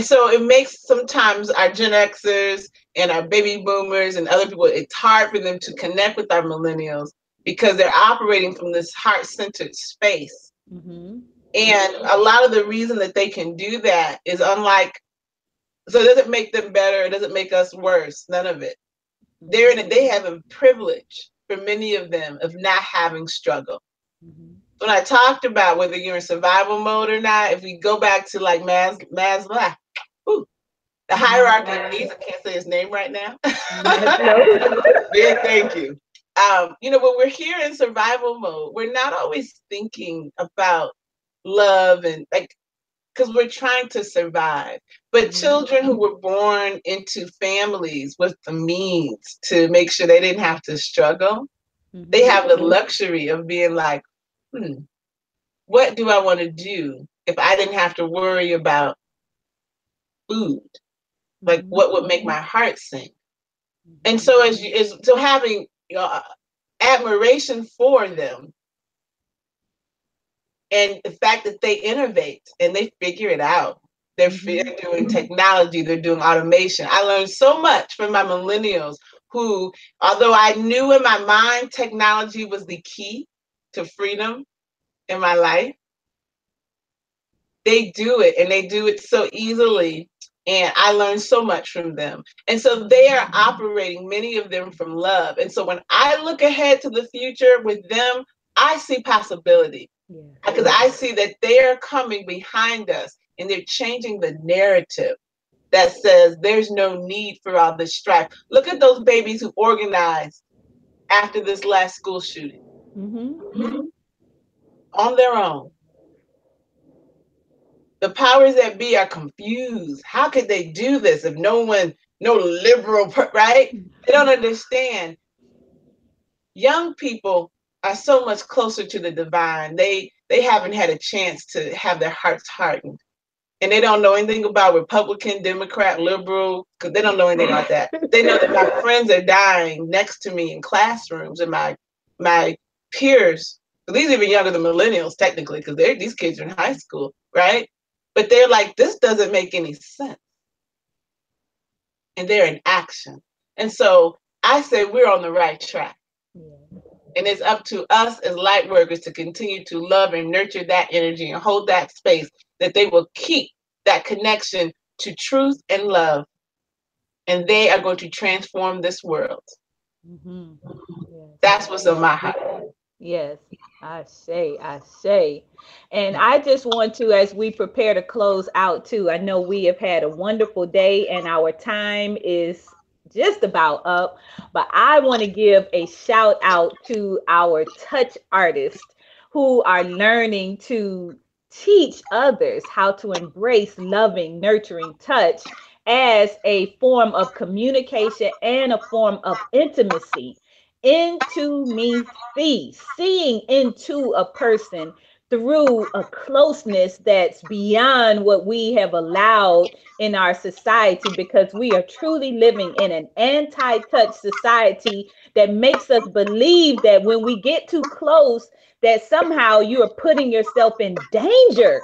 so it makes sometimes our Gen Xers and our baby boomers and other people, it's hard for them to connect with our millennials because they're operating from this heart-centered space. And a lot of the reason that they can do that is unlike, so it doesn't make them better, it doesn't make us worse, none of it. They have a privilege for many of them of not having struggle. When I talked about whether you're in survival mode or not, if we go back to like Maslow, the hierarchy of needs, I can't say his name right now. Yeah, thank you. When we're here in survival mode, we're not always thinking about love and like, because we're trying to survive. But children who were born into families with the means to make sure they didn't have to struggle, they have the luxury of being like, what do I want to do if I didn't have to worry about food? Like, what would make my heart sing? And so, so having admiration for them, and the fact that they innovate and they figure it out. They're doing technology, they're doing automation. I learned so much from my millennials who, although I knew in my mind technology was the key to freedom in my life, they do it and they do it so easily. And I learned so much from them. And so they are operating, many of them, from love. And so when I look ahead to the future with them, I see possibility. Because I see that they are coming behind us and they're changing the narrative that says there's no need for all this strife. Look at those babies who organized after this last school shooting on their own. The powers that be are confused. How could they do this if no liberal, right? They don't understand. Young people are so much closer to the divine. They haven't had a chance to have their hearts hardened. And they don't know anything about Republican, Democrat, liberal, because they don't know anything about that. They know that my friends are dying next to me in classrooms, and my peers, these are even younger than millennials technically, because these kids are in high school, right? But they're like, this doesn't make any sense. And they're in action. And so I say we're on the right track. And it's up to us as light workers to continue to love and nurture that energy and hold that space, that they will keep that connection to truth and love. And they are going to transform this world. That's what's on my heart.
Yes, I say. And I just want to, as we prepare to close out too, I know we have had a wonderful day and our time is just about up, but I want to give a shout out to our touch artists who are learning to teach others how to embrace loving, nurturing touch as a form of communication and a form of intimacy. Into me seeing into a person through a closeness that's beyond what we have allowed in our society, because we are truly living in an anti-touch society that makes us believe that when we get too close, that somehow you are putting yourself in danger.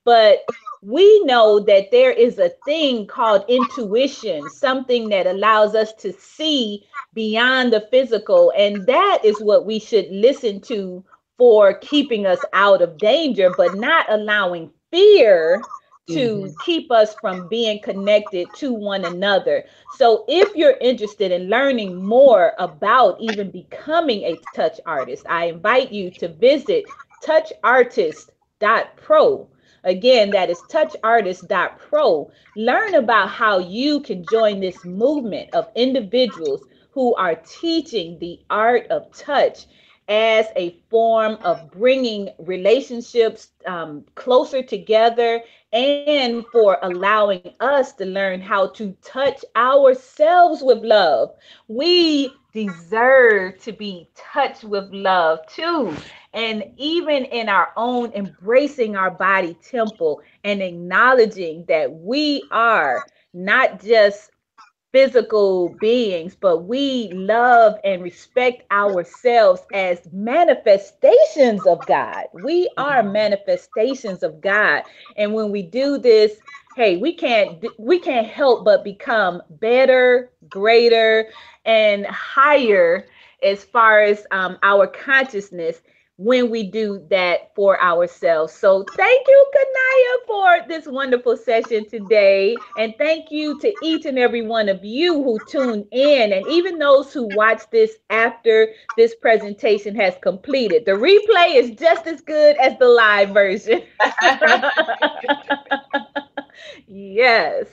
But we know that there is a thing called intuition, something that allows us to see beyond the physical. And that is what we should listen to for keeping us out of danger, but not allowing fear to keep us from being connected to one another. So if you're interested in learning more about even becoming a touch artist, I invite you to visit touchartist.pro. Again, that is touchartist.pro. Learn about how you can join this movement of individuals who are teaching the art of touch as a form of bringing relationships closer together, and for allowing us to learn how to touch ourselves with love. We deserve to be touched with love too. And even in our own embracing our body temple and acknowledging that we are not just physical beings, but we love and respect ourselves as manifestations of God. We are manifestations of God. And when we do this, hey, we can't help but become better, greater, and higher as far as our consciousness, when we do that for ourselves. So thank you, Kanaya, for this wonderful session today. And thank you to each and every one of you who tuned in, and even those who watch this after this presentation has completed. The replay is just as good as the live version. Yes.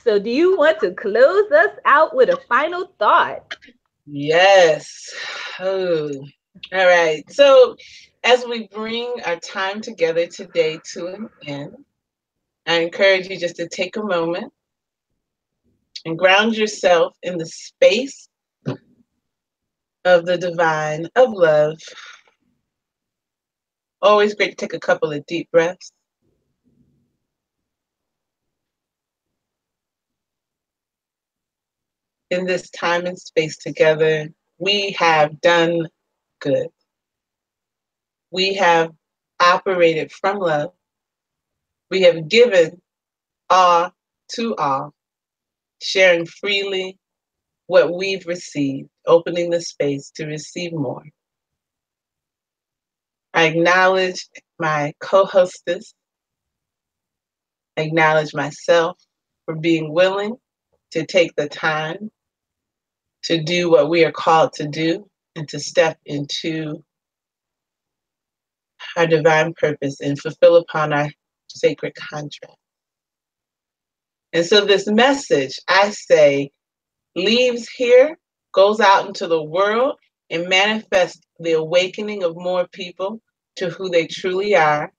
So do you want to close us out with a final thought?
Yes. Oh. All right. So, as we bring our time together today to an end, I encourage you just to take a moment and ground yourself in the space of the divine, of love. Always great to take a couple of deep breaths. In this time and space together, we have done good. We have operated from love. We have given all to all, sharing freely what we've received, opening the space to receive more. I acknowledge my co-hostess, acknowledge myself for being willing to take the time to do what we are called to do and to step into our divine purpose and fulfill upon our sacred contract. And so this message, I say, leaves here, goes out into the world, and manifests the awakening of more people to who they truly are,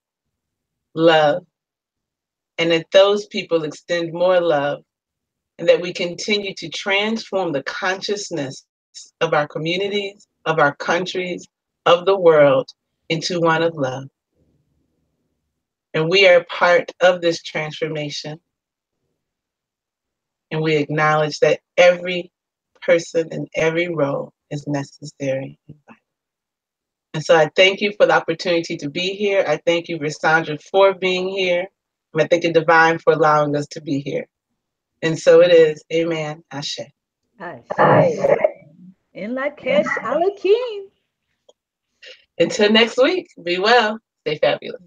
love, and that those people extend more love, and that we continue to transform the consciousness of our communities, of our countries, of the world into one of love. And we are part of this transformation, and we acknowledge that every person in every role is necessary and vital. And so I thank you for the opportunity to be here. I thank you, Rissandra, for being here. And I thank you, Divine, for allowing us to be here. And so it is. Amen. Ashe.
Ashe. In Lakesh Alakim.
Until next week, be well. Stay fabulous.